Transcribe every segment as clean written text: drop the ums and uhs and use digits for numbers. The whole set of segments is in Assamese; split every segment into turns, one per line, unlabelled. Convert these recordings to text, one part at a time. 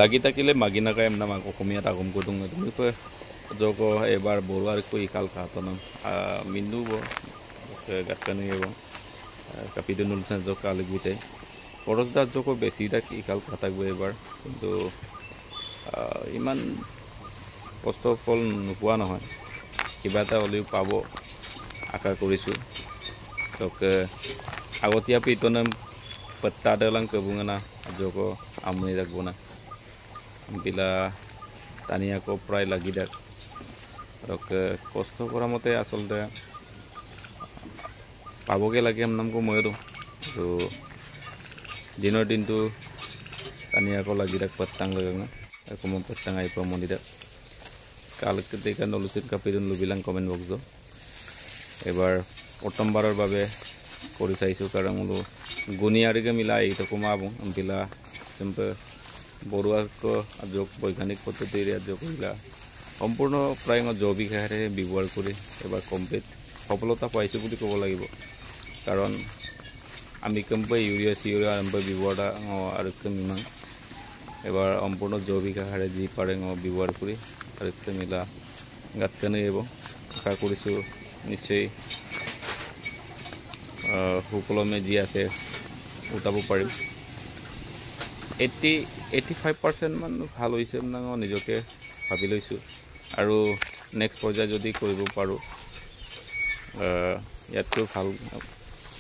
lagi takile magina ka em nama ko komia ta kom kudung tu pe joko ebar bolwar ko ikal ka to nam mindu bo gatkan yebo kapidunul san joko aligite porosda joko besi da ikal ka takbo ebar কিন্তু ইমান কষ্ট ফল নোপোৱা নহয় কিবা এটা হলেও পাব আশা কৰিছো donc আগতিয়া পিতনে peta dalang kebungana joko amni dagbona bila tania ko prai lagi dak rok kosto kora mote asolde paboge lagi amnam ko moyro to dinor din tu tania ko lagi dak petang laganga ko mo petang ai pamoni dak kal ketika nolusin kapidun lu bilang komen box do ebar prothom barar babe kori saisu karang lu গুনিয়ারিকে মিলা এই তো কমাবো বিলা সিম্পল বড়ুয়াকো যোগ বৈজ্ঞানিক পদ্ধতিৰে যোগ কইলা সম্পূৰ্ণ প্ৰায় জৈৱিক আহাৰে ব্যৱহাৰ কৰি এবাৰ কমপ্লিট সফলতা পাইছো বুলি ক'ব লাগিব কাৰণ আমি কম্পে ইউৰিয়া আৰম্ভ ব্যৱহাৰ আৰু মিমান এবাৰ সম্পূৰ্ণ জৈৱিক আহাৰে যি পাৰে ব্যৱহাৰ কৰি আৰু মিলা গাতকানে এব আশা কৰিছো নিশ্চয় সুকলমে যি আছে উঠাব পাৰিম 85% মান ভাল হৈছে না নিজকে ভাবি লৈছো আৰু নেক্সট পৰ্যায় যদি কৰিব পাৰো ইয়াতকৈ ভাল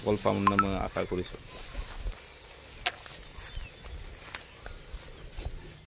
ফল পাম না মই আশা কৰিছো